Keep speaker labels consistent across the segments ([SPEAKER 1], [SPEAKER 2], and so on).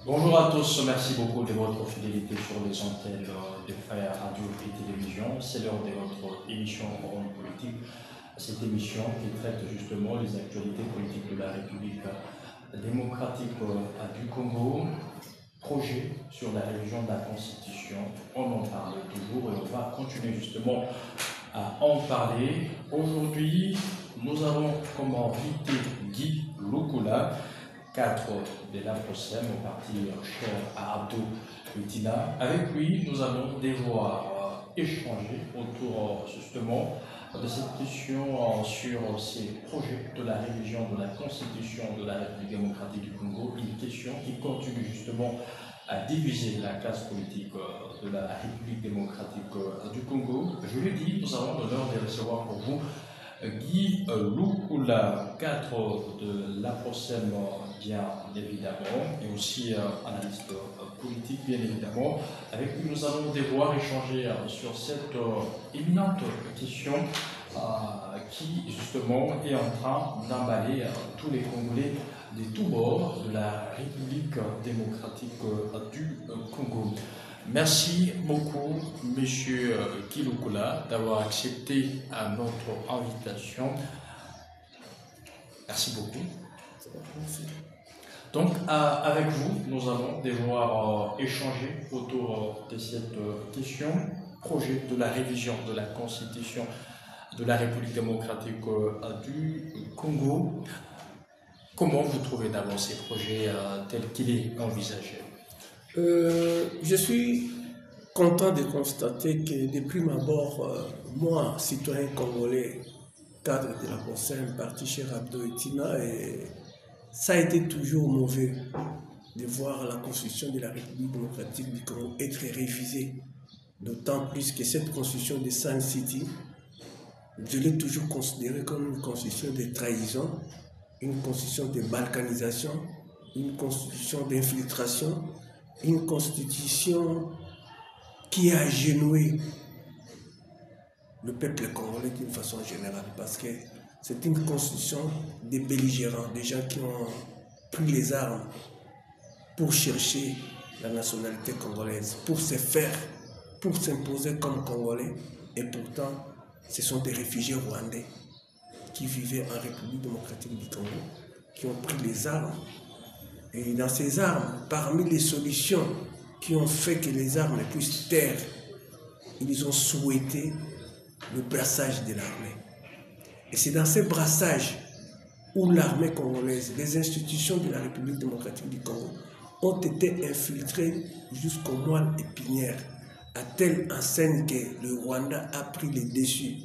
[SPEAKER 1] Bonjour à tous, merci beaucoup de votre fidélité sur les antennes de Frères Radio et Télévision. C'est l'heure de votre émission Ronde Politique. Cette émission qui traite justement les actualités politiques de la République démocratique du Congo. Projet sur la révision de la Constitution, on en parle toujours et on va continuer justement à en parler. Aujourd'hui, nous avons comme invité Guy Lukula, cadre de la PROSEM au parti cher à Abdou Tina. Avec lui, nous allons devoir échanger autour justement de cette question sur ces projets de la révision de la Constitution de la République démocratique du Congo, une question qui continue justement à diviser la classe politique de la République démocratique du Congo. Je l'ai dit, nous avons l'honneur de recevoir pour vous Guy Lukula, cadre de la PROSEM bien évidemment, et aussi analyste politique bien évidemment. Avec lui, nous allons devoir échanger sur cette éminente question qui justement est en train d'emballer tous les Congolais de tous bords de la République démocratique du Congo. Merci beaucoup, Monsieur Guy Lukula, d'avoir accepté notre invitation. Merci beaucoup. Donc, avec vous, nous allons devoir échanger autour de cette question, projet de la révision de la Constitution de la République démocratique du Congo. Comment vous trouvez d'abord ces projets tels qu'il est envisagé?
[SPEAKER 2] Je suis content de constater que depuis ma abord, moi, citoyen congolais, cadre de la PROSEM, parti chez Abdou Tina, et ça a été toujours mauvais de voir la constitution de la République démocratique du Congo être révisée. D'autant plus que cette constitution de Sun City, je l'ai toujours considérée comme une constitution de trahison, une constitution de balkanisation, une constitution d'infiltration, une constitution qui a agenouillé le peuple congolais d'une façon générale, parce que c'est une constitution des belligérants, des gens qui ont pris les armes pour chercher la nationalité congolaise, pour se faire, pour s'imposer comme Congolais, et pourtant ce sont des réfugiés rwandais qui vivaient en République démocratique du Congo, qui ont pris les armes. Et dans ces armes, parmi les solutions qui ont fait que les armes puissent taire, ils ont souhaité le brassage de l'armée. Et c'est dans ce brassage où l'armée congolaise, les institutions de la République démocratique du Congo ont été infiltrées jusqu'aux moelles épinières, à telle enseigne que le Rwanda a pris les dessus,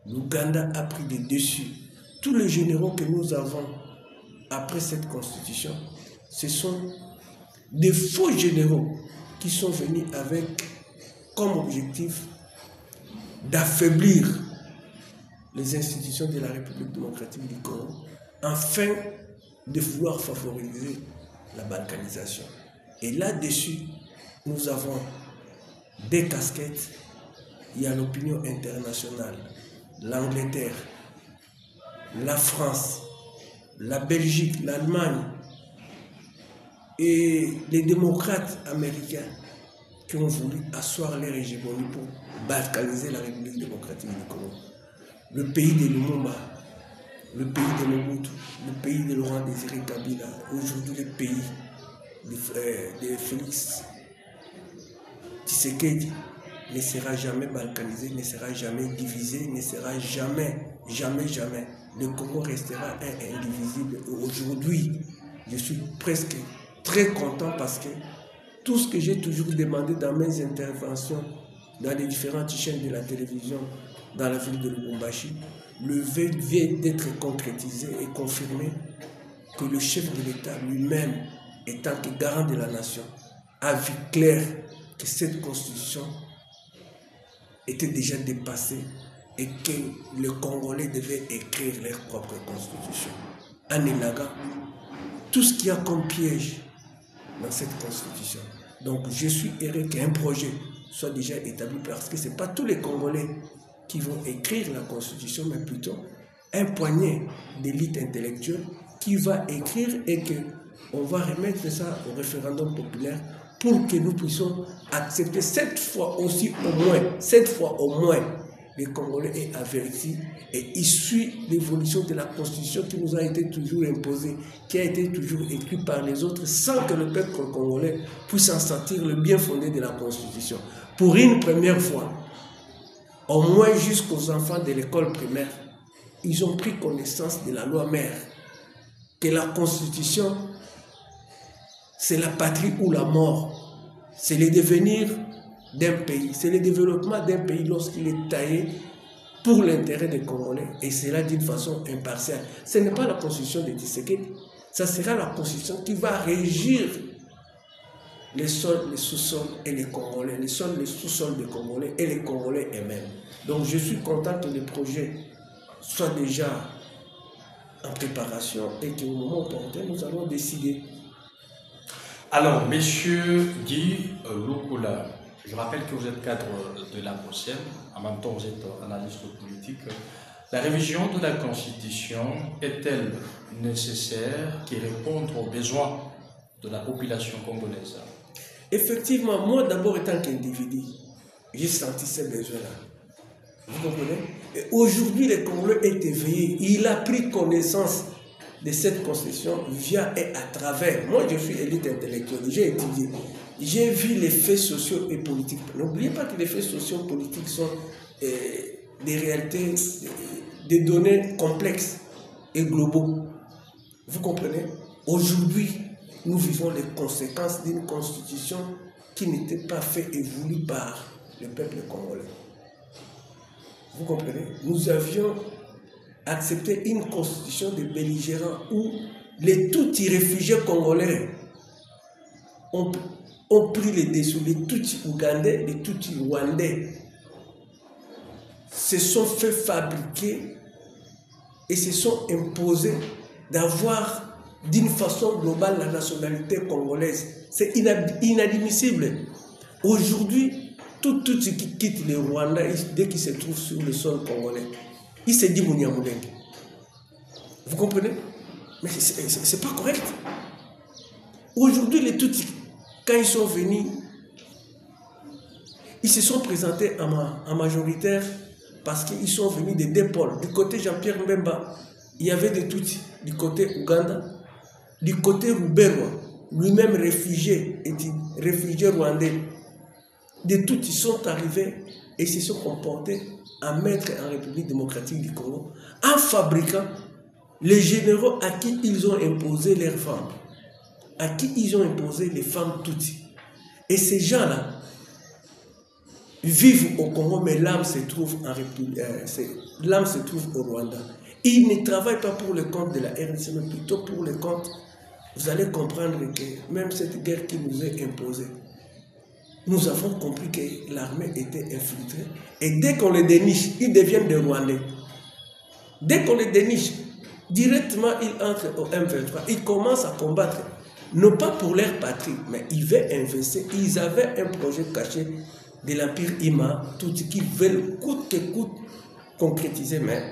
[SPEAKER 2] l'Ouganda a pris les dessus. Tous les généraux que nous avons après cette constitution, ce sont des faux généraux qui sont venus avec comme objectif d'affaiblir les institutions de la République démocratique du Congo afin de vouloir favoriser la balkanisation. Et là-dessus, nous avons des casquettes. Il y a l'opinion internationale, l'Angleterre, la France, la Belgique, l'Allemagne et les démocrates américains qui ont voulu asseoir leur hégémonie pour balkaniser la République démocratique du Congo. Le pays de Lumumba, le pays de Mobutu, le pays de Laurent Désiré Kabila, aujourd'hui le pays de Félix Tshisekedi ne sera jamais balkanisé, ne sera jamais divisé, ne sera jamais. Le Congo restera indivisible. Aujourd'hui, je suis presque très content parce que tout ce que j'ai toujours demandé dans mes interventions dans les différentes chaînes de la télévision dans la ville de Lubumbashi, vient d'être concrétisé et confirmé que le chef de l'État lui-même, étant que garant de la nation, a vu clair que cette constitution était déjà dépassée et que les Congolais devaient écrire leur propre constitution en élaguant tout ce qu'il y a comme piège dans cette constitution. Donc je suis heureux qu'un projet soit déjà établi parce que ce n'est pas tous les Congolais qui vont écrire la constitution, mais plutôt un poignet d'élite intellectuelle qui va écrire et que on va remettre ça au référendum populaire pour que nous puissions accepter cette fois au moins, les Congolais aient averti et issu l'évolution de la Constitution qui nous a été toujours imposée, qui a été toujours écrite par les autres, sans que le peuple congolais puisse en sentir le bien fondé de la Constitution. Pour une première fois, au moins jusqu'aux enfants de l'école primaire, ils ont pris connaissance de la loi mère, que la Constitution, c'est la patrie ou la mort, c'est le devenir d'un pays, c'est le développement d'un pays lorsqu'il est taillé pour l'intérêt des Congolais, et cela d'une façon impartiale. Ce n'est pas la Constitution de Tshisekedi, ça sera la Constitution qui va régir les sols, les sous-sols et les Congolais, les sols, les sous-sols des Congolais et les Congolais eux-mêmes. Donc je suis content que le projet soit déjà en préparation et qu'au moment opportun, nous allons décider.
[SPEAKER 1] Alors, Monsieur Guy Lukula, je rappelle que vous êtes cadre de la POSEM, en même temps vous êtes analyste politique. La révision de la Constitution est-elle nécessaire qui réponde aux besoins de la population congolaise?
[SPEAKER 2] Effectivement, moi d'abord étant qu'individu, j'ai senti ces besoins-là. Vous comprenez? Et aujourd'hui, le Congolais est éveillé. Il a pris connaissance de cette constitution via et à travers. Moi, je suis élite intellectuelle, j'ai étudié. J'ai vu les faits sociaux et politiques. N'oubliez pas que les faits sociaux et politiques sont des réalités, des données complexes et globaux. Vous comprenez? Aujourd'hui, nous vivons les conséquences d'une constitution qui n'était pas faite et voulue par le peuple congolais. Vous comprenez? Nous avions accepté une constitution de belligérants où les Tutsis réfugiés congolais ont pris les dessous. Les Tutsis ougandais, les Tutsis rwandais se sont fait fabriquer et se sont imposés d'avoir d'une façon globale la nationalité congolaise. C'est inadmissible. Aujourd'hui, tout ce qui quitte le Rwanda, dès qu'il se trouve sur le sol congolais, il se dit Mouniamouleng. Vous comprenez? Mais c'est pas correct. Aujourd'hui, les Tutsis, quand ils sont venus, ils se sont présentés en majoritaire parce qu'ils sont venus des deux pôles. Du côté Jean-Pierre Mbemba, il y avait des Tutsis. Du côté Ouganda, du côté Ruberwa, lui-même réfugié rwandais. Des Tutsis sont arrivés et se sont comportés à mettre en République démocratique du Congo en fabriquant les généraux à qui ils ont imposé leurs femmes, à qui ils ont imposé les femmes Tutsis. Et ces gens-là vivent au Congo, mais l'âme se trouve en République, l'âme se trouve au Rwanda. Ils ne travaillent pas pour le compte de la RDC, mais plutôt pour le compte. Vous allez comprendre que même cette guerre qui nous est imposée, nous avons compris que l'armée était infiltrée. Et dès qu'on les déniche, ils deviennent des Rwandais. Dès qu'on les déniche, directement ils entrent au M23. Ils commencent à combattre, non pas pour leur patrie, mais ils veulent investir. Ils avaient un projet caché de l'Empire Ima, tout ce qu'ils veulent coûte que coûte concrétiser, mais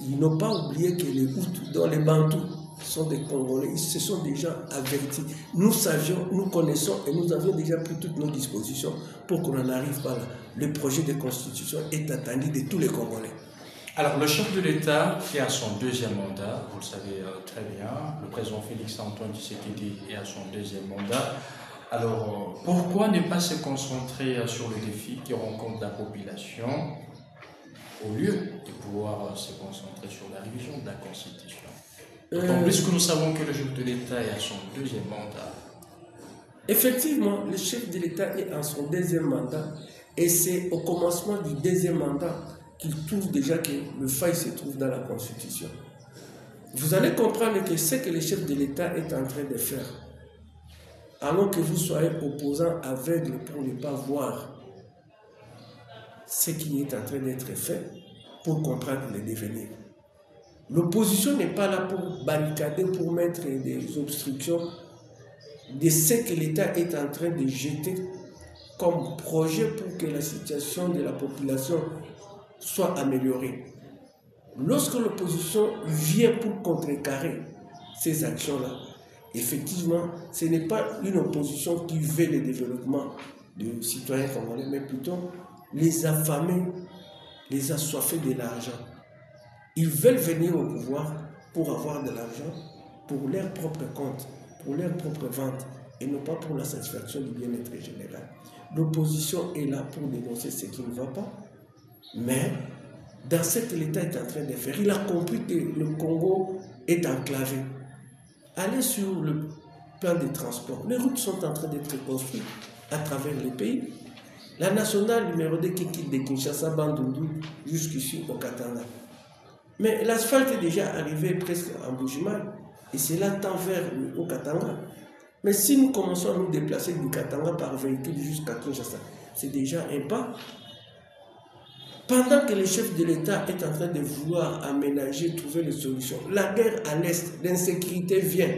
[SPEAKER 2] ils n'ont pas oublié que les Hutus, dans les Bantous, sont des Congolais, ils se sont déjà avertis. Nous savions, nous connaissons et nous avions déjà pris toutes nos dispositions pour qu'on en arrive pas là. Le projet de constitution est attendu de tous les Congolais.
[SPEAKER 1] Alors, le chef de l'État qui est à son deuxième mandat, vous le savez très bien, le président Félix Antoine Tshisekedi est à son deuxième mandat. Alors, pourquoi ne pas se concentrer sur le défi qui rencontre la population au lieu de pouvoir se concentrer sur la révision de la Constitution? D'autant plus que nous savons que le chef de l'État est à son deuxième mandat.
[SPEAKER 2] Effectivement, le chef de l'État est à son deuxième mandat et c'est au commencement du deuxième mandat qu'il trouve déjà que le faille se trouve dans la Constitution. Vous allez comprendre que ce que le chef de l'État est en train de faire, alors que vous soyez opposant aveugle pour ne pas voir ce qui est en train d'être fait pour comprendre le devenir. L'opposition n'est pas là pour barricader, pour mettre des obstructions de ce que l'État est en train de jeter comme projet pour que la situation de la population soit améliorée. Lorsque l'opposition vient pour contrecarrer ces actions-là, effectivement, ce n'est pas une opposition qui veut le développement des citoyens congolais, mais plutôt les affamés, les assoiffés de l'argent. Ils veulent venir au pouvoir pour avoir de l'argent, pour leur propre compte, pour leur propre vente, et non pas pour la satisfaction du bien-être général. L'opposition est là pour dénoncer ce qui ne va pas, mais dans ce que l'État est en train de faire, il a compris que le Congo est enclavé. Allez sur le plan des transports. Les routes sont en train d'être construites à travers les pays. La nationale numéro 2 qui quitte de Kinshasa, Bandundu, jusqu'ici au Katanga. Mais l'asphalte est déjà arrivé presque en Bujimaï, et c'est là tend vers au Katanga. Mais si nous commençons à nous déplacer du Katanga par véhicule jusqu'à Kinshasa, c'est déjà un pas. Pendant que le chef de l'État est en train de vouloir aménager, trouver des solutions, la guerre à l'Est, l'insécurité vient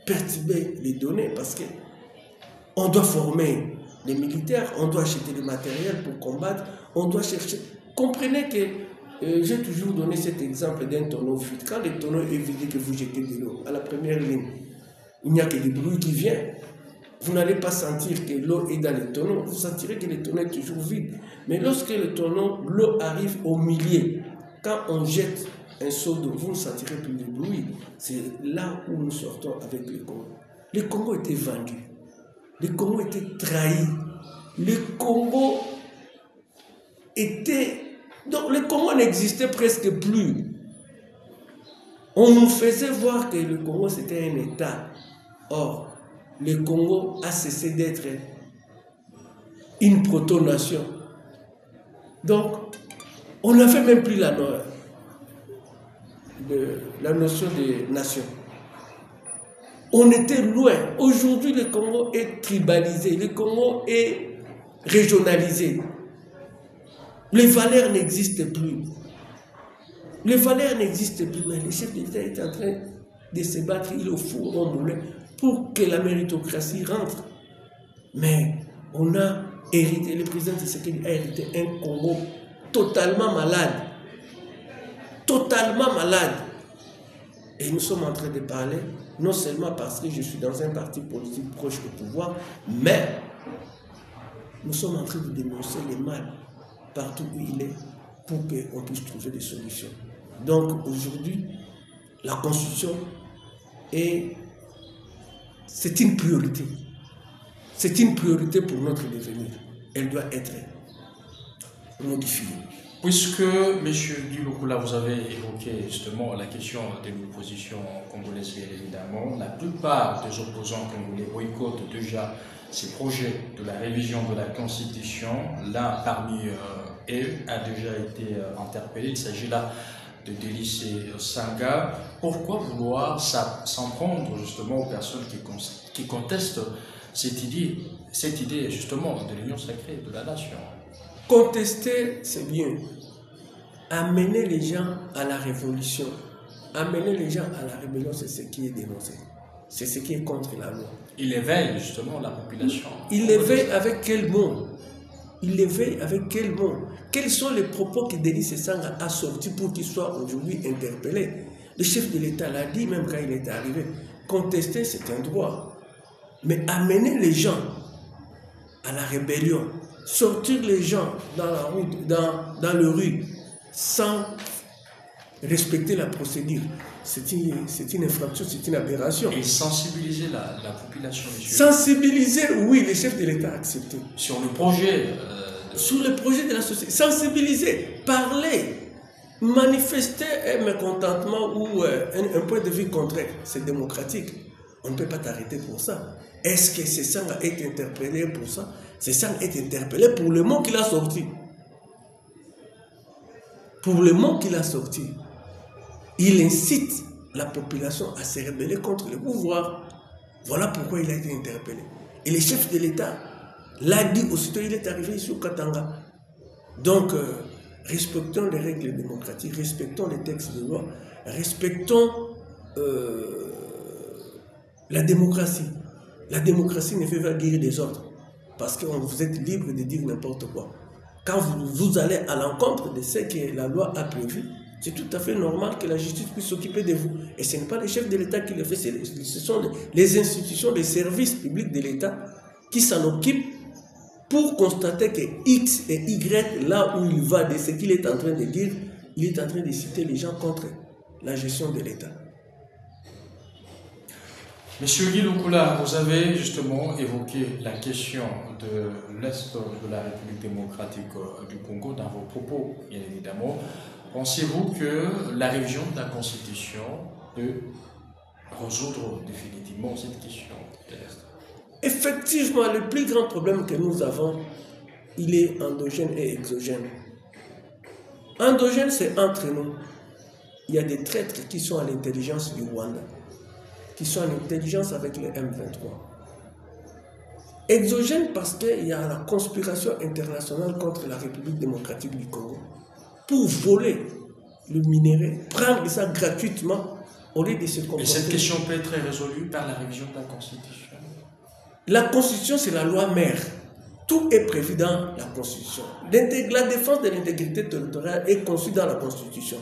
[SPEAKER 2] perturber les données parce qu'on doit former les militaires, on doit acheter le matériel pour combattre, on doit chercher. Comprenez que j'ai toujours donné cet exemple d'un tonneau vide. Quand le tonneau est vide, que vous jetez de l'eau à la première ligne, il n'y a que du bruit qui vient. Vous n'allez pas sentir que l'eau est dans le tonneau, vous sentirez que le tonneau est toujours vide. Mais lorsque le tonneau, l'eau arrive au milieu, quand on jette un seau d'eau, vous ne sentirez plus de bruit. C'est là où nous sortons avec le Congo. Le Congo était vendu. Le Congo était trahi. Le Congo était... Donc le Congo n'existait presque plus. On nous faisait voir que le Congo c'était un État. Or, le Congo a cessé d'être une proto-nation. Donc, on n'avait même plus la notion de nation. On était loin. Aujourd'hui, le Congo est tribalisé. Le Congo est régionalisé. Les valeurs n'existent plus. Les valeurs n'existent plus. Mais le chef d'État est en train de se battre, il est au four au moulin pour que la méritocratie rentre. Mais on a hérité, le président Tshisekedi a hérité un Congo totalement malade. Totalement malade. Et nous sommes en train de parler, non seulement parce que je suis dans un parti politique proche au pouvoir, mais nous sommes en train de dénoncer le mal partout où il est pour qu'on puisse trouver des solutions. Donc aujourd'hui, la Constitution c'est une priorité. C'est une priorité pour notre devenir. Elle doit être modifiée.
[SPEAKER 1] Puisque, M. Dulukula, vous avez évoqué justement la question de l'opposition congolaise, bien évidemment, la plupart des opposants congolais boycottent déjà ces projets de la révision de la Constitution. L'un parmi eux a déjà été interpellé. Il s'agit là de Délicé Sanga. Pourquoi vouloir s'en prendre justement aux personnes qui contestent cette idée justement de l'union sacrée de la nation?
[SPEAKER 2] Contester, c'est bien. Amener les gens à la révolution, amener les gens à la rébellion, c'est ce qui est dénoncé. C'est ce qui est contre la loi.
[SPEAKER 1] Il éveille justement la population.
[SPEAKER 2] Il éveille avec quel mot? Il éveille avec quel mot? Quels sont les propos que Délicé Sanga a sortis pour qu'il soit aujourd'hui interpellé? Le chef de l'État l'a dit même quand il est arrivé. Contester, c'est un droit. Mais amener les gens à la rébellion, sortir les gens dans la route, dans le rue, sans respecter la procédure, c'est une infraction, c'est une aberration.
[SPEAKER 1] Et sensibiliser la population, monsieur.
[SPEAKER 2] Sensibiliser, oui, le chef de l'État a accepté.
[SPEAKER 1] Sur le projet
[SPEAKER 2] sur le projet de la société. Sensibiliser, parler, manifester un mécontentement ou un point de vue contraire. C'est démocratique. On ne peut pas t'arrêter pour ça. Est-ce que c'est ça qui a été interpellé pour ça? C'est ça qui a été interpellé pour le mot qu'il a sorti. Pour le mot qu'il a sorti. Il incite la population à se rebeller contre le pouvoir. Voilà pourquoi il a été interpellé. Et le chef de l'État l'a dit aussitôt, il est arrivé ici au Katanga. Donc, respectons les règles démocratiques, respectons les textes de loi, respectons la démocratie. La démocratie ne fait pas guérir des ordres. Parce que vous êtes libre de dire n'importe quoi. Quand vous allez à l'encontre de ce que la loi a prévu, C'est tout à fait normal que la justice puisse s'occuper de vous. Et ce n'est pas les chefs de l'État qui le font, ce sont les institutions, les services publics de l'État qui s'en occupent pour constater que X et Y, là où il va, de ce qu'il est en train de dire, il est en train de citer les gens contre la gestion de l'État.
[SPEAKER 1] Monsieur Guy Lukula, vous avez justement évoqué la question de l'Est de la République démocratique du Congo dans vos propos, bien évidemment. Pensez-vous que la révision de la Constitution peut résoudre définitivement cette question de l'Est?
[SPEAKER 2] Effectivement, le plus grand problème que nous avons, il est endogène et exogène. Endogène, c'est entre nous. Il y a des traîtres qui sont à l'intelligence du Rwanda, qui sont en intelligence avec le M23. Exogène parce qu'il y a la conspiration internationale contre la République démocratique du Congo pour voler le minerai, prendre ça gratuitement au lieu de se comporter.
[SPEAKER 1] Et cette question peut être résolue par la révision de la Constitution?
[SPEAKER 2] La Constitution, c'est la loi mère. Tout est prévu dans la Constitution. La défense de l'intégrité territoriale est conçue dans la Constitution.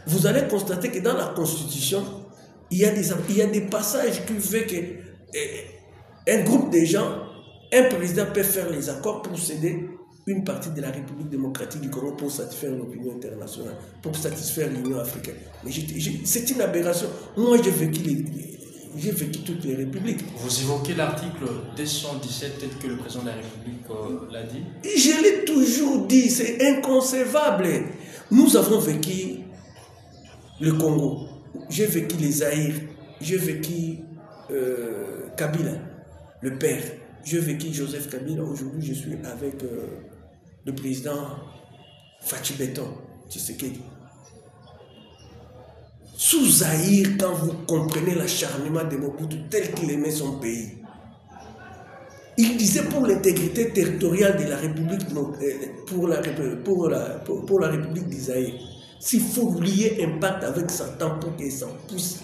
[SPEAKER 2] Vous allez constater que dans la Constitution, il y a des passages qui font qu'un groupe de gens, un président peut faire les accords pour céder une partie de la République démocratique du Congo pour satisfaire l'opinion internationale, pour satisfaire l'Union africaine. Mais c'est une aberration. Moi, j'ai vécu toutes les républiques.
[SPEAKER 1] Vous évoquez l'article 217 tel que le président de la République l'a dit?
[SPEAKER 2] Je l'ai toujours dit, c'est inconcevable. Nous avons vécu le Congo. J'ai vécu les Zaïre, j'ai vécu Kabila, le père. J'ai vécu Joseph Kabila. Aujourd'hui, je suis avec le président Fachi Beton, Tshisekedi. Sous Zaïre, quand vous comprenez l'acharnement de Mobutu tel qu'il aimait son pays, il disait pour l'intégrité territoriale de la République, pour la République d'Isaïe, s'il faut lier un pacte avec Satan pour qu'il s'en pousse,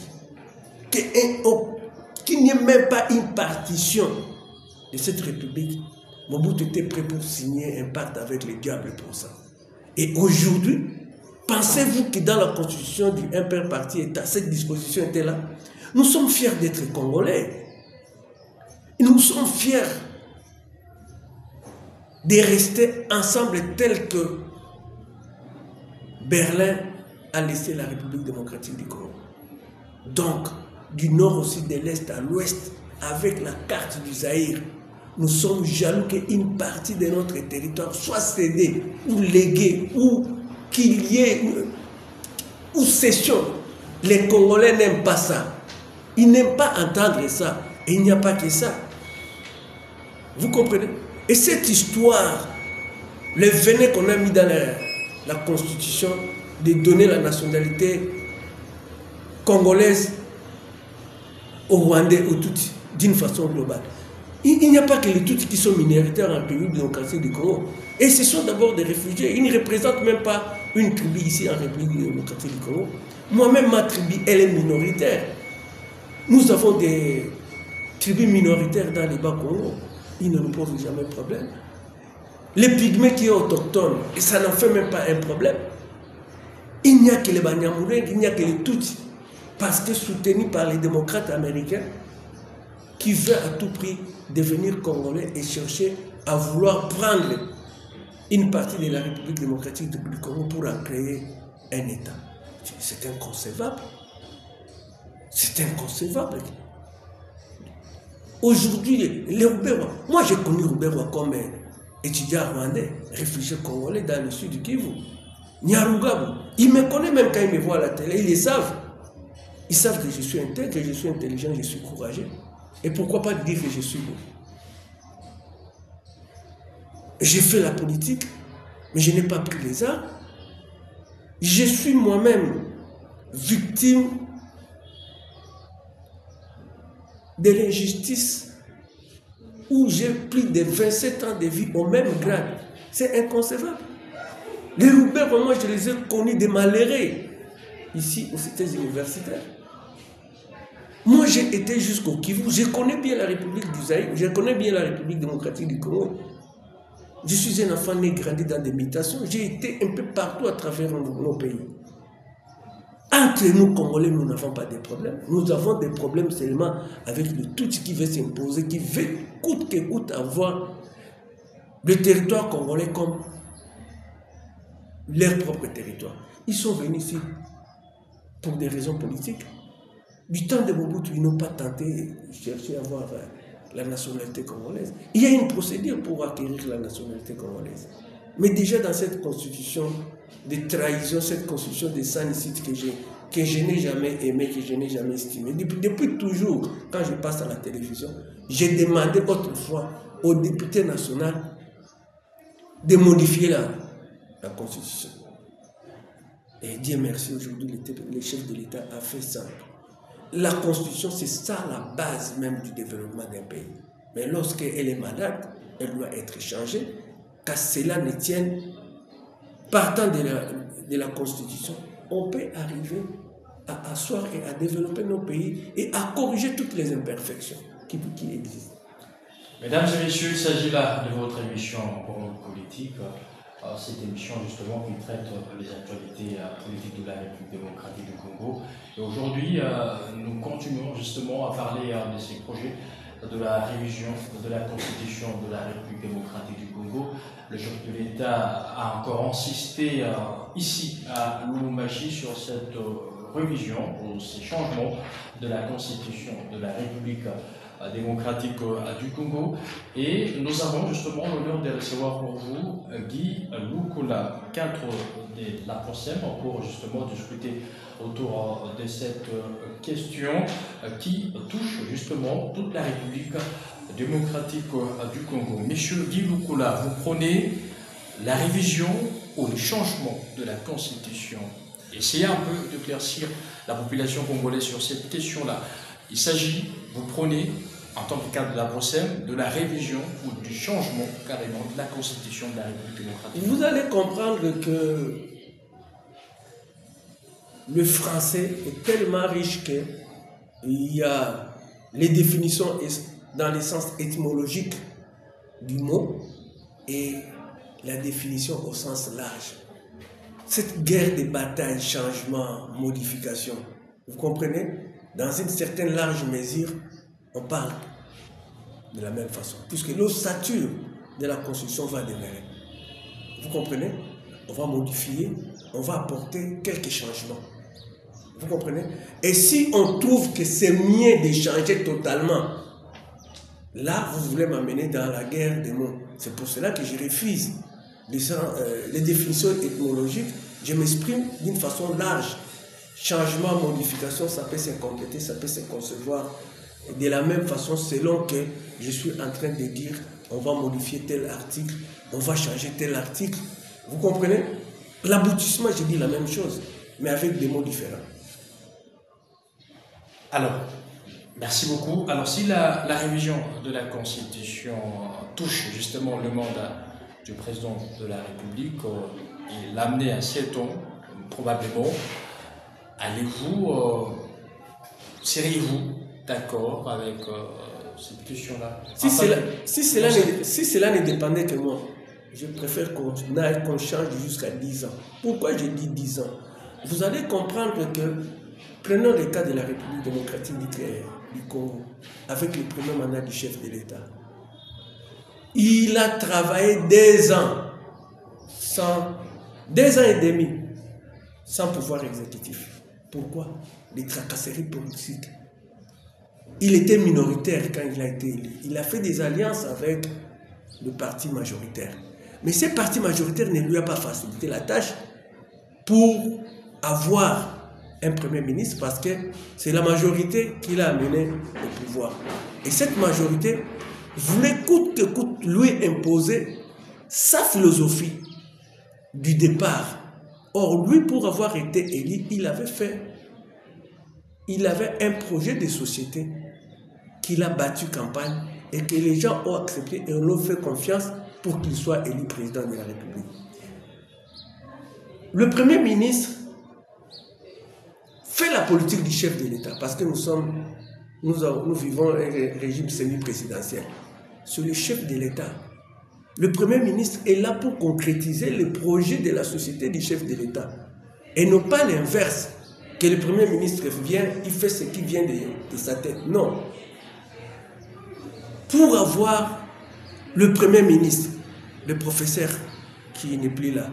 [SPEAKER 2] qu'il n'y ait même pas une partition de cette République, Mobutu était prêt pour signer un pacte avec le diable pour ça. Et aujourd'hui, pensez-vous que dans la constitution du impère parti État, cette disposition était là? Nous sommes fiers d'être Congolais. Nous sommes fiers de rester ensemble tel que Berlin a laissé la République démocratique du Congo. Donc, du nord au sud, de l'est à l'ouest, avec la carte du Zaïre, nous sommes jaloux qu'une partie de notre territoire soit cédée ou léguée ou qu'il y ait ou cession. Les Congolais n'aiment pas ça. Ils n'aiment pas entendre ça. Et il n'y a pas que ça. Vous comprenez? Et cette histoire, le venin qu'on a mis dans la Constitution de donner la nationalité congolaise aux Rwandais, aux Tutsis, d'une façon globale. Il n'y a pas que les Tutsis qui sont minoritaires en République démocratique du Congo. Et ce sont d'abord des réfugiés. Ils ne représentent même pas une tribu ici en République démocratique du Congo. Moi-même, ma tribu, elle est minoritaire. Nous avons des tribus minoritaires dans les Bas-Congo. Ils ne nous posent jamais de problème. Les pygmées qui sont autochtones, et ça n'en fait même pas un problème. Il n'y a que les Banyamulenge, il n'y a que les Tutsis. Parce que soutenus par les démocrates américains qui veulent à tout prix devenir congolais et chercher à vouloir prendre une partie de la République démocratique du Congo pour en créer un État. C'est inconcevable. C'est inconcevable. Aujourd'hui, les Rouberois, moi j'ai connu Rouberois comme étudiant rwandais, réfugié congolais dans le sud du Kivu. Nyarugabu, il me connaît même quand il me voit à la télé, ils le savent. Ils savent que je suis intègre, que je suis intelligent, je suis courageux. Et pourquoi pas dire que je suis beau? J'ai fait la politique, mais je n'ai pas pris les armes. Je suis moi-même victime de l'injustice où j'ai plus de 27 ans de vie au même grade. C'est inconcevable. Les Roubaix, moi, je les ai connus des malheureux ici aux cités universitaires. Moi, j'ai été jusqu'au Kivu. Je connais bien la République du Zaïre. Je connais bien la République démocratique du Congo. Je suis un enfant né grandi dans des mutations. J'ai été un peu partout à travers nos pays. Entre nous, Congolais, nous n'avons pas de problèmes. Nous avons des problèmes seulement avec le Tutsi qui veut s'imposer, qui veut coûte que coûte avoir le territoire congolais comme leur propre territoire. Ils sont venus ici pour des raisons politiques. Du temps de Mobutu, ils n'ont pas tenté de chercher à avoir la nationalité congolaise. Il y a une procédure pour acquérir la nationalité congolaise. Mais déjà dans cette constitution de trahison, cette constitution de sanicide que je n'ai jamais aimé, que je n'ai jamais estimé. Depuis toujours, quand je passe à la télévision, j'ai demandé autrefois au député national de modifier la constitution. Et Dieu merci, aujourd'hui, le chef de l'État a fait ça. La constitution, c'est ça la base même du développement d'un pays. Mais lorsqu'elle est malade, elle doit être changée, car cela ne tienne, partant de la constitution, on peut arriver à asseoir et à développer nos pays et à corriger toutes les imperfections qui existent.
[SPEAKER 1] Mesdames et messieurs, il s'agit là de votre émission Monde politique. Cette émission justement qui traite les actualités politiques de la République démocratique du Congo. Et aujourd'hui, nous continuons justement à parler de ces projets de la révision de la Constitution de la République démocratique du Congo. Le chef de l'État a encore insisté ici à Lubumbashi sur cette révision ou ces changements de la Constitution de la République démocratique du Congo. Et nous avons justement l'honneur de recevoir pour vous Guy Lukula, cadre de la POSEM, pour justement discuter autour de cette question qui touche justement toute la République démocratique du Congo. Monsieur Guy Lukula, vous prenez la révision ou le changement de la Constitution. Essayez un peu d'éclaircir la population congolaise sur cette question-là. Il s'agit, vous prenez, en tant que cadre de la POSEM, de la révision ou du changement carrément de la Constitution de la République démocratique.
[SPEAKER 2] Vous allez comprendre que le français est tellement riche qu'il y a les définitions dans le sens étymologique du mot et la définition au sens large. Cette guerre de bataille, changement, modification, vous comprenez? Dans une certaine large mesure, on parle de la même façon, puisque l'ossature de la Constitution va demeurer. Vous comprenez? On va modifier, on va apporter quelques changements. Vous comprenez? Et si on trouve que c'est mieux de changer totalement, là, vous voulez m'amener dans la guerre des mots. C'est pour cela que je refuse les définitions étymologiques. Je m'exprime d'une façon large. Changement, modification, ça peut se compléter, ça peut se concevoir de la même façon selon que je suis en train de dire on va modifier tel article, on va changer tel article. Vous comprenez? L'aboutissement, je dis la même chose, mais avec des mots différents.
[SPEAKER 1] Alors, merci beaucoup. Alors, si la révision de la Constitution touche justement le mandat du président de la République et l'amener à 7 ans, probablement, seriez-vous d'accord avec cette question-là?
[SPEAKER 2] Si cela ne dépendait que moi, je préfère qu'on change jusqu'à 10 ans. Pourquoi je dis 10 ans? Vous allez comprendre que, prenons le cas de la République démocratique du Congo, avec le premier mandat du chef de l'État. Il a travaillé 2 ans, 2 ans et demi, sans pouvoir exécutif. Pourquoi? Les tracasseries politiques. Il était minoritaire quand il a été élu. Il a fait des alliances avec le parti majoritaire. Mais ce parti majoritaire ne lui a pas facilité la tâche pour avoir un premier ministre parce que c'est la majorité qui l'a amené au pouvoir. Et cette majorité voulait coûte que coûte lui imposer sa philosophie du départ. Or, lui, pour avoir été élu, il avait un projet de société qu'il a battu campagne et que les gens ont accepté et on a fait confiance pour qu'il soit élu président de la République. Le Premier ministre fait la politique du chef de l'État parce que nous vivons un régime semi-présidentiel. C'est le chef de l'État. Le Premier ministre est là pour concrétiser le projet de la société du chef de l'État et non pas l'inverse. que le Premier ministre vient, il fait ce qui vient de sa tête. Non. Pour avoir le Premier ministre, le professeur qui n'est plus là,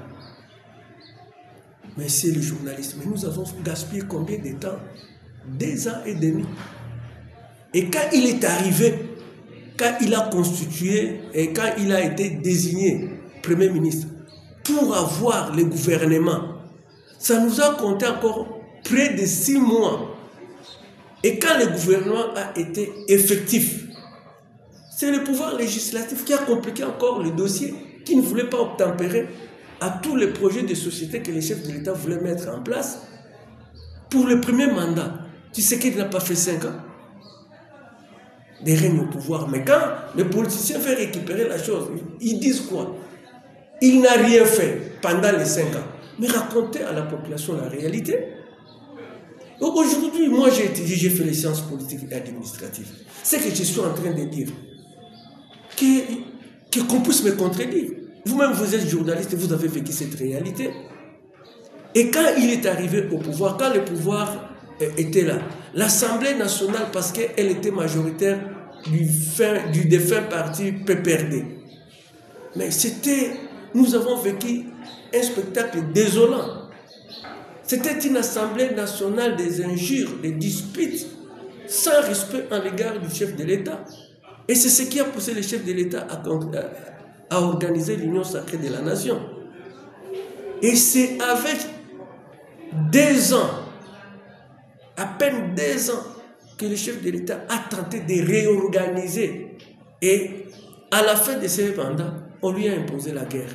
[SPEAKER 2] mais c'est le journaliste. Mais nous avons gaspillé combien de temps? 2 ans et demi. Et quand il est arrivé, quand il a constitué et quand il a été désigné Premier ministre, pour avoir le gouvernement, ça nous a compté encore près de 6 mois. Et quand le gouvernement a été effectif, c'est le pouvoir législatif qui a compliqué encore le dossier, qui ne voulait pas obtempérer à tous les projets de société que les chefs de l'État voulaient mettre en place. Pour le premier mandat, tu sais qu'il n'a pas fait 5 ans de règne au pouvoir. Mais quand les politiciens veulent récupérer la chose, ils disent quoi? Il n'a rien fait pendant les 5 ans. Mais racontez à la population la réalité. Aujourd'hui, moi j'ai étudié, j'ai fait les sciences politiques et administratives. C'est que je suis en train de dire qu'on puisse me contredire. Vous-même, vous êtes journaliste, vous avez vécu cette réalité. Et quand il est arrivé au pouvoir, quand le pouvoir était là, l'Assemblée nationale, parce qu'elle était majoritaire du défunt parti PPRD. Mais nous avons vécu un spectacle désolant. C'était une Assemblée nationale des injures, des disputes, sans respect en l'égard du chef de l'État. Et c'est ce qui a poussé le chef de l'État à organiser l'Union sacrée de la nation. Et c'est avec 2 ans, à peine 2 ans, que le chef de l'État a tenté de réorganiser. Et à la fin de ce mandat, on lui a imposé la guerre.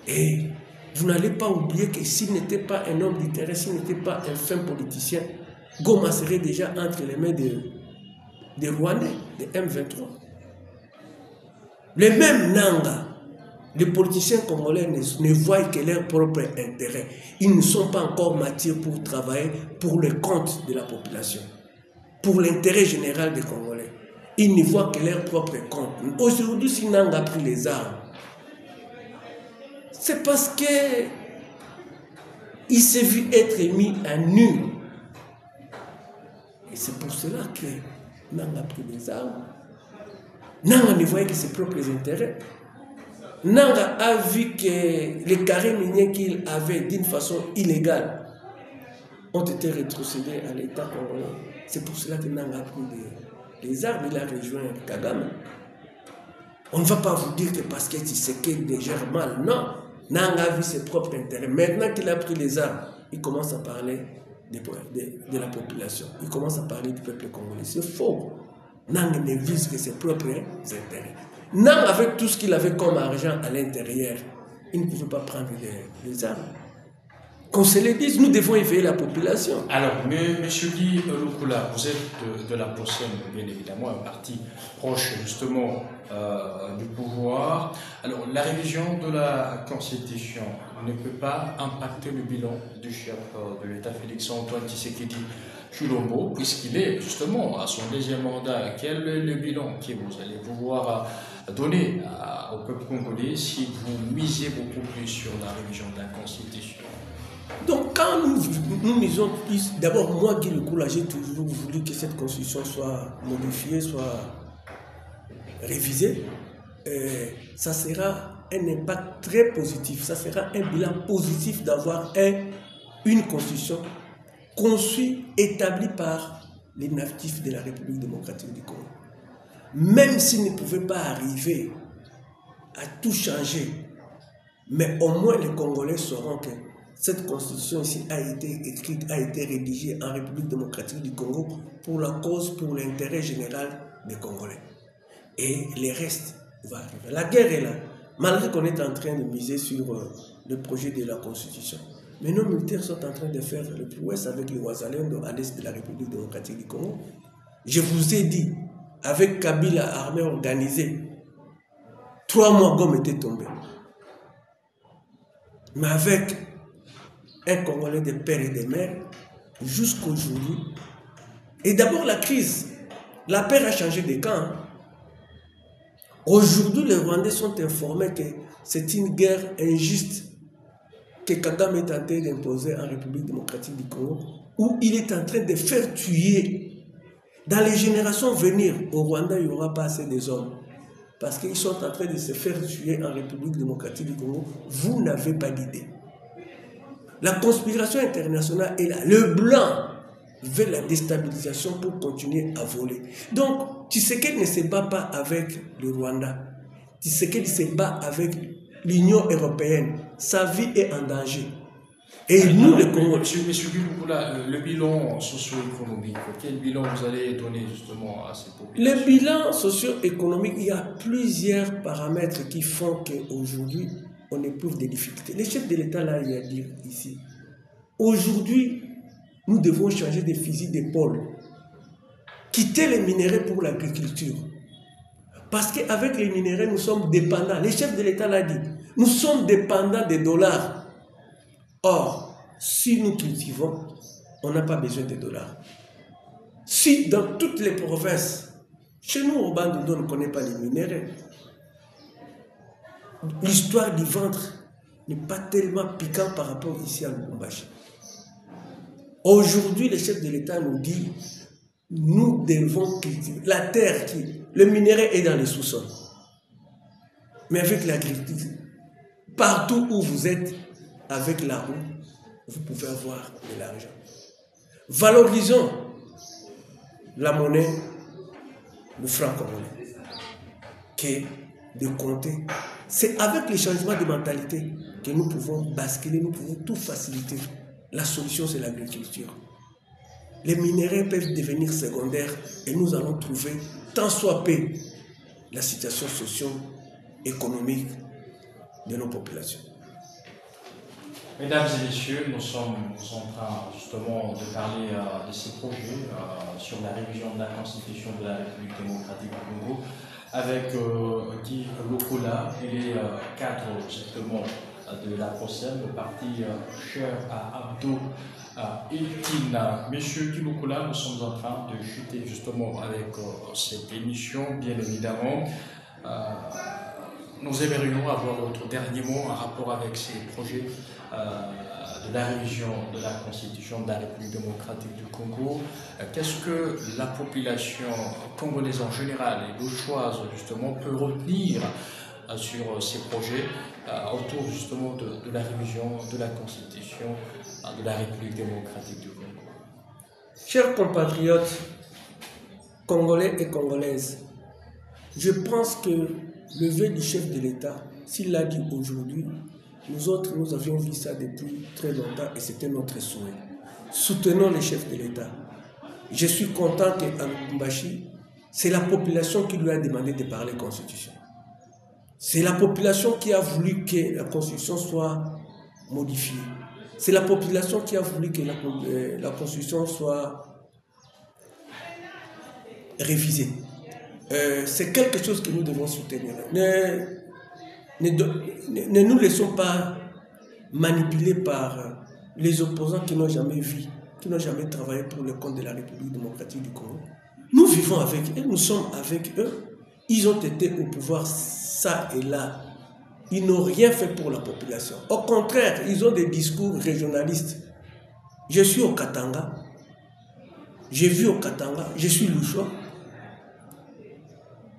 [SPEAKER 2] Et vous n'allez pas oublier que s'il n'était pas un homme d'intérêt, s'il n'était pas un fin politicien, Goma serait déjà entre les mains des Rwandais, des M23. Les mêmes Nanga, les politiciens congolais ne voient que leur propre intérêt. Ils ne sont pas encore matures pour travailler pour le compte de la population, pour l'intérêt général des Congolais. Ils ne voient que leur propre compte. Aujourd'hui, si Nanga a pris les armes, c'est parce qu'il s'est vu être mis à nu. Et c'est pour cela que Nanga a pris les armes. Nanga ne voyait que ses propres intérêts. Nanga a vu que les carrés miniers qu'il avait d'une façon illégale ont été rétrocédés à l'État congolais. C'est pour cela que Nanga a pris les armes. Il a rejoint Kagame. On ne va pas vous dire que parce que Tshisekedi gère mal. Non. Nanga a vu ses propres intérêts. Maintenant qu'il a pris les armes, il commence à parler de la population. Il commence à parler du peuple congolais. C'est faux. Nanga ne vise que ses propres intérêts. Nanga, avec tout ce qu'il avait comme argent à l'intérieur, il ne pouvait pas prendre les armes. Qu'on se le dise, nous devons éveiller la population.
[SPEAKER 1] Alors, M. Guy Lukula, vous êtes de la POSEM, bien évidemment, un parti proche justement du pouvoir. Alors, la révision de la Constitution ne peut pas impacter le bilan du chef de l'État, Félix-Antoine Tshisekedi Tshilombo, puisqu'il est justement à son 2e mandat. Quel est le bilan que vous allez pouvoir donner au peuple congolais si vous misez beaucoup plus sur la révision de la Constitution?
[SPEAKER 2] Donc quand nous misons plus, d'abord moi Guy Lukula, j'ai toujours voulu que cette constitution soit modifiée, soit révisée. Ça sera un impact très positif, ça sera un bilan positif d'avoir une constitution conçue, établie par les natifs de la République démocratique du Congo. Même s'ils ne pouvaient pas arriver à tout changer, mais au moins les Congolais sauront que cette constitution ici a été écrite, a été rédigée en République démocratique du Congo pour la cause, pour l'intérêt général des Congolais. Et le reste va arriver. La guerre est là, malgré qu'on est en train de miser sur le projet de la constitution. Mais nos militaires sont en train de faire le plus ouest avec les Ouazalendo à l'est de la République démocratique du Congo. Je vous ai dit, avec Kabila, armée organisée, 3 mois Goma était tombé. Mais avec un Congolais de père et de mère, jusqu'aujourd'hui. Et d'abord la crise, la paix a changé de camp. Aujourd'hui, les Rwandais sont informés que c'est une guerre injuste. que Kagame est en train d'imposer en République démocratique du Congo, où il est en train de faire tuer. Dans les générations à venir, au Rwanda, il n'y aura pas assez des hommes. Parce qu'ils sont en train de se faire tuer en République démocratique du Congo. Vous n'avez pas d'idée. La conspiration internationale est là. Le blanc veut la déstabilisation pour continuer à voler. Donc, Tshisekedi ne se bat pas avec le Rwanda. Tshisekedi se bat avec l'Union européenne. Sa vie est en danger. Et nous, les Congolais...
[SPEAKER 1] Monsieur Bilukula, le bilan socio-économique, quel bilan vous allez donner justement à ces populations?
[SPEAKER 2] Le bilan socio-économique, il y a plusieurs paramètres qui font qu'aujourd'hui, on éprouve des difficultés. Le chef de l'État là, il a dit ici, aujourd'hui, nous devons changer de fusil d'épaule, quitter les minéraux pour l'agriculture. Parce qu'avec les minéraux, nous sommes dépendants. Le chef de l'État l'a dit, nous sommes dépendants des dollars. Or, si nous cultivons, on n'a pas besoin de dollars. Si dans toutes les provinces, chez nous au Bandoundo, on ne connaît pas les minéraux, l'histoire du ventre n'est pas tellement piquante par rapport ici à Lubumbashi. Aujourd'hui, le chef de l'État nous dit, nous devons cultiver. La terre, le minerai est dans les sous-sols. Mais avec l'agriculture, partout où vous êtes, avec la roue, vous pouvez avoir de l'argent. Valorisons la monnaie, le franc congolais, qui est de compter. C'est avec les changements de mentalité que nous pouvons basculer, nous pouvons tout faciliter. La solution, c'est l'agriculture. Les minéraux peuvent devenir secondaires et nous allons trouver, tant soit peu, la situation socio-économique de nos populations.
[SPEAKER 1] Mesdames et messieurs, nous sommes en train justement de parler de ces projets sur la révision de la Constitution de la République démocratique du Congo avec Guy Lokola et les cadres justement de la PROCEM, le parti cher à Abdo Etina. Monsieur Guy Lokola, nous sommes en train de chuter justement avec cette émission, bien évidemment. Nous aimerions avoir votre dernier mot en rapport avec ces projets de la révision de la Constitution de la République démocratique du Congo. Qu'est-ce que la population congolaise en général et gauchoise justement peut retenir sur ces projets autour justement de la révision de la Constitution de la République démocratique du Congo?
[SPEAKER 2] Chers compatriotes congolais et congolaises, je pense que le vœu du chef de l'État, s'il l'a dit aujourd'hui, nous autres, nous avions vu ça depuis très longtemps et c'était notre souhait. Soutenons le chef de l'État. Je suis content qu'à Lubumbashi, c'est la population qui lui a demandé de parler Constitution. C'est la population qui a voulu que la Constitution soit modifiée. C'est la population qui a voulu que la Constitution soit révisée. C'est quelque chose que nous devons soutenir. Ne nous laissons pas manipuler par les opposants qui n'ont jamais vu, qui n'ont jamais travaillé pour le compte de la République démocratique du Congo. Nous vivons avec eux, nous sommes avec eux. Ils ont été au pouvoir ça et là. Ils n'ont rien fait pour la population. Au contraire, ils ont des discours régionalistes. Je suis au Katanga. J'ai vu au Katanga. Je suis Louchois.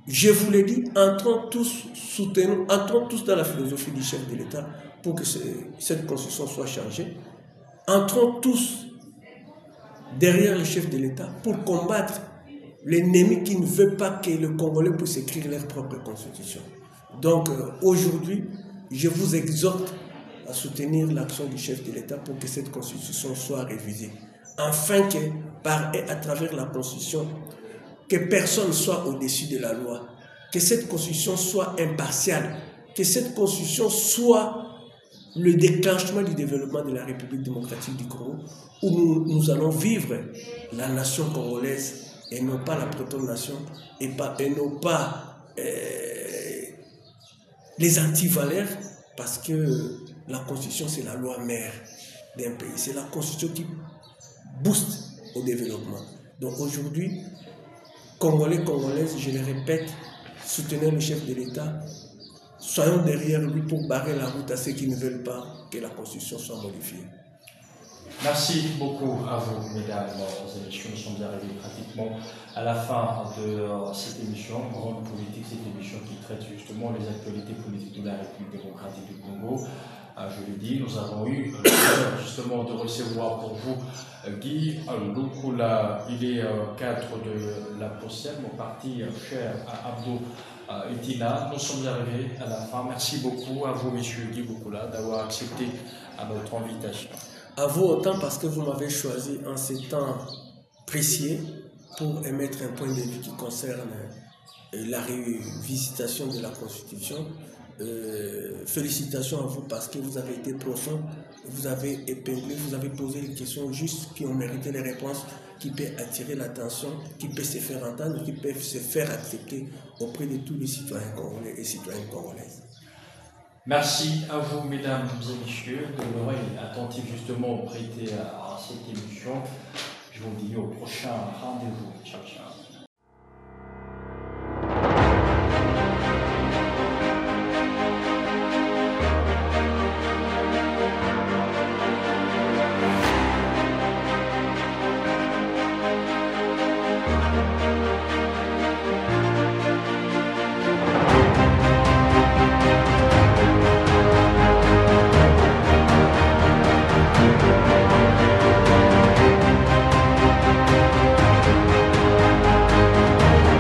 [SPEAKER 2] Je vous l'ai dit, entrons tous, soutenons, entrons tous dans la philosophie du chef de l'État pour que cette constitution soit changée. Entrons tous derrière le chef de l'État pour combattre l'ennemi qui ne veut pas que le Congolais puisse écrire leur propre constitution. Donc aujourd'hui, je vous exhorte à soutenir l'action du chef de l'État pour que cette constitution soit révisée. Afin que, par et à travers la constitution, que personne soit au-dessus de la loi, que cette constitution soit impartiale, que cette constitution soit le déclenchement du développement de la République démocratique du Congo, où nous allons vivre la nation congolaise et non pas la proto-nation, et non pas les antivaleurs, parce que la constitution c'est la loi mère d'un pays, c'est la constitution qui booste au développement. Donc aujourd'hui, Congolais, Congolaises, je le répète, soutenez le chef de l'État, soyons derrière lui pour barrer la route à ceux qui ne veulent pas que la Constitution soit modifiée.
[SPEAKER 1] Merci beaucoup à vous, mesdames et messieurs. Nous sommes arrivés pratiquement à la fin de cette émission, Grande Politique, cette émission qui traite justement les actualités politiques de la République démocratique du Congo. Je l'ai dit, nous avons eu l'honneur justement de recevoir pour vous Guy Lukula. Il est cadre de la POSEM, au parti cher à Abdou Itina. Nous sommes arrivés à la fin. Merci beaucoup à vous, monsieur Guy Lukula, d'avoir accepté notre invitation.
[SPEAKER 2] À vous autant parce que vous m'avez choisi en ces temps précieux pour émettre un point de vue qui concerne la révisitation de la Constitution. Félicitations à vous parce que vous avez été profond, vous avez épinglé, vous avez posé des questions justes qui ont mérité les réponses, qui peuvent attirer l'attention, qui peuvent se faire entendre, qui peuvent se faire accepter auprès de tous les citoyens congolais et citoyennes congolaises.
[SPEAKER 1] Merci à vous, mesdames et messieurs, de l'oreille attentive justement prêtée à cette émission. Je vous dis au prochain rendez-vous. Ciao, ciao.